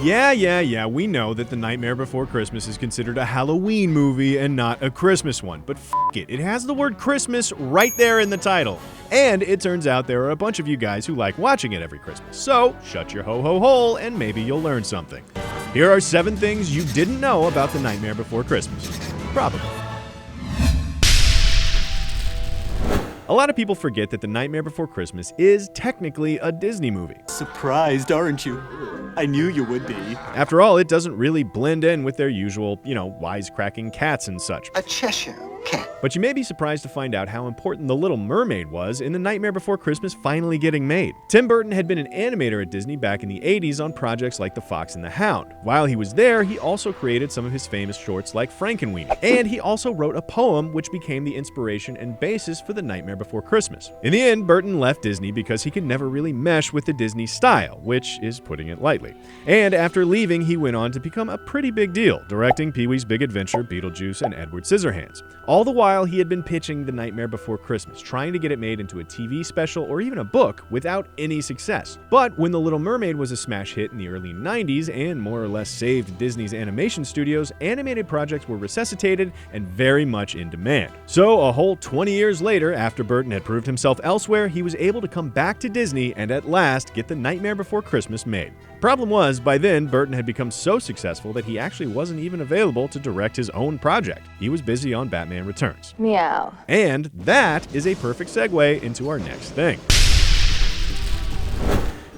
Yeah, we know that The Nightmare Before Christmas is considered a Halloween movie and not a Christmas one, but f*** it. It has the word Christmas right there in the title. And it turns out there are a bunch of you guys who like watching it every Christmas. So, shut your ho-ho hole and maybe you'll learn something. Here are 7 things you didn't know about The Nightmare Before Christmas. Probably. A lot of people forget that The Nightmare Before Christmas is technically a Disney movie. Surprised, aren't you? I knew you would be. After all, it doesn't really blend in with their usual, wisecracking cats and such. A Cheshire cat. But you may be surprised to find out how important The Little Mermaid was in The Nightmare Before Christmas finally getting made. Tim Burton had been an animator at Disney back in the 80s on projects like The Fox and the Hound. While he was there, he also created some of his famous shorts like Frankenweenie. And he also wrote a poem which became the inspiration and basis for The Nightmare Before Christmas. In the end, Burton left Disney because he could never really mesh with the Disney style, which is putting it lightly. And after leaving, he went on to become a pretty big deal, directing Pee-wee's Big Adventure, Beetlejuice, and Edward Scissorhands. All the while, he had been pitching The Nightmare Before Christmas, trying to get it made into a TV special or even a book without any success. But when The Little Mermaid was a smash hit in the early 90s and more or less saved Disney's animation studios, animated projects were resuscitated and very much in demand. So a whole 20 years later, after Burton had proved himself elsewhere, he was able to come back to Disney and at last get The Nightmare Before Christmas made. Problem was, by then, Burton had become so successful that he actually wasn't even available to direct his own project. He was busy on Batman Returns. Meow. And that is a perfect segue into our next thing.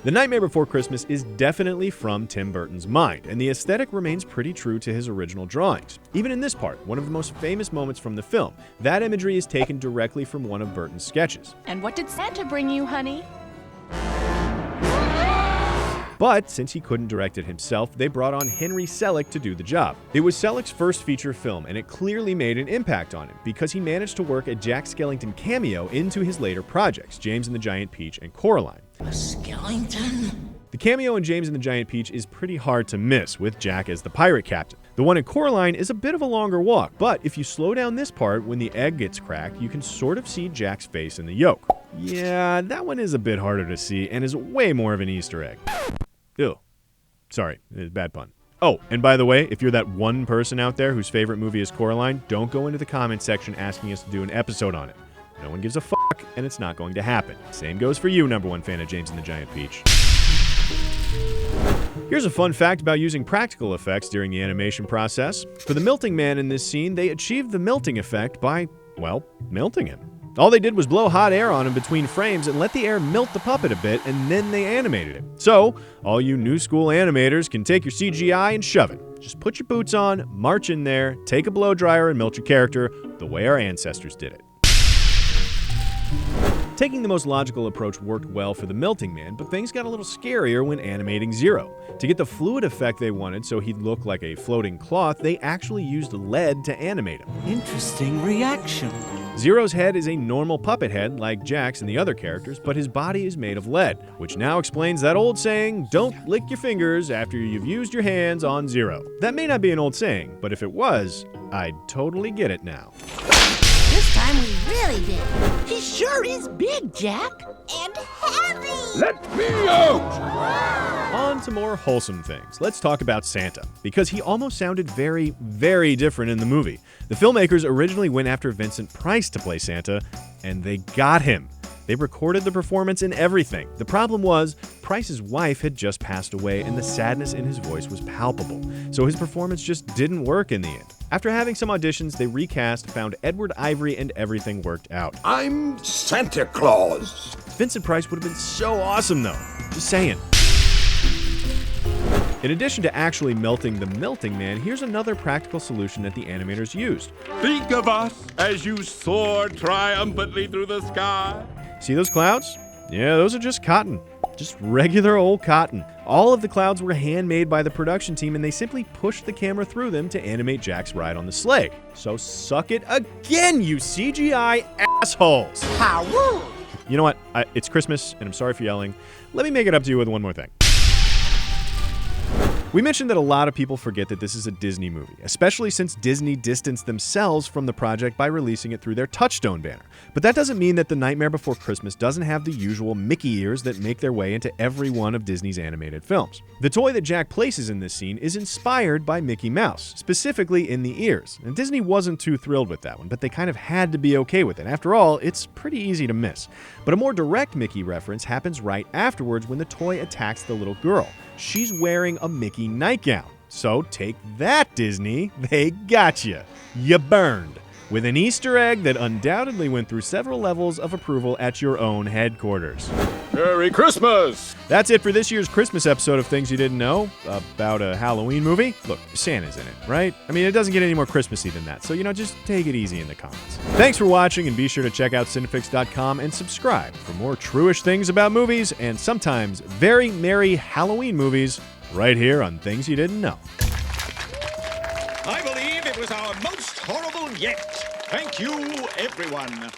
The Nightmare Before Christmas is definitely from Tim Burton's mind, and the aesthetic remains pretty true to his original drawings. Even in this part, one of the most famous moments from the film, that imagery is taken directly from one of Burton's sketches. And what did Santa bring you, honey? But since he couldn't direct it himself, they brought on Henry Selick to do the job. It was Selick's first feature film, and it clearly made an impact on him because he managed to work a Jack Skellington cameo into his later projects, James and the Giant Peach and Coraline. A Skellington? The cameo in James and the Giant Peach is pretty hard to miss, with Jack as the pirate captain. The one in Coraline is a bit of a longer walk, but if you slow down this part, when the egg gets cracked, you can sort of see Jack's face in the yolk. Yeah, that one is a bit harder to see and is way more of an Easter egg. Ew. Sorry, bad pun. Oh, and by the way, if you're that one person out there whose favorite movie is Coraline, don't go into the comments section asking us to do an episode on it. No one gives a fuck, and it's not going to happen. Same goes for you, #1 fan of James and the Giant Peach. Here's a fun fact about using practical effects during the animation process. For the melting man in this scene, they achieved the melting effect by, melting him. All they did was blow hot air on him between frames and let the air melt the puppet a bit, and then they animated it. So, all you new school animators can take your CGI and shove it. Just put your boots on, march in there, take a blow dryer and melt your character the way our ancestors did it. Taking the most logical approach worked well for the melting man, but things got a little scarier when animating Zero. To get the fluid effect they wanted so he'd look like a floating cloth, they actually used lead to animate him. Interesting reaction. Zero's head is a normal puppet head like Jack's and the other characters, but his body is made of lead, which now explains that old saying, don't lick your fingers after you've used your hands on Zero. That may not be an old saying, but if it was, I'd totally get it now. This time we really did. He sure is big, Jack. And heavy. Let me out! On to more wholesome things. Let's talk about Santa, because he almost sounded very, very different in the movie. The filmmakers originally went after Vincent Price to play Santa, and they got him. They recorded the performance and everything. The problem was, Price's wife had just passed away, and the sadness in his voice was palpable, so his performance just didn't work in the end. After having some auditions, they recast, found Edward Ivory, and everything worked out. I'm Santa Claus. Vincent Price would have been so awesome, though. Just saying. In addition to actually melting the melting man, here's another practical solution that the animators used. Think of us as you soar triumphantly through the sky. See those clouds? Yeah, those are just cotton. Just regular old cotton. All of the clouds were handmade by the production team, and they simply pushed the camera through them to animate Jack's ride on the sleigh. So suck it again, you CGI assholes! How rude! You know what? It's Christmas, and I'm sorry for yelling. Let me make it up to you with one more thing. We mentioned that a lot of people forget that this is a Disney movie, especially since Disney distanced themselves from the project by releasing it through their Touchstone banner. But that doesn't mean that The Nightmare Before Christmas doesn't have the usual Mickey ears that make their way into every one of Disney's animated films. The toy that Jack places in this scene is inspired by Mickey Mouse, specifically in the ears. And Disney wasn't too thrilled with that one, but they kind of had to be okay with it. After all, it's pretty easy to miss. But a more direct Mickey reference happens right afterwards when the toy attacks the little girl. She's wearing a Mickey nightgown. So take that, Disney. They got you. You burned. With an Easter egg that undoubtedly went through several levels of approval at your own headquarters. Merry Christmas! That's it for this year's Christmas episode of Things You Didn't Know about a Halloween movie. Look, Santa's in it, right? I mean, it doesn't get any more Christmassy than that, so, just take it easy in the comments. Thanks for watching, and be sure to check out Cinefix.com and subscribe for more true-ish things about movies and sometimes very merry Halloween movies right here on Things You Didn't Know. I believe it was our most horrible yet. Thank you, everyone.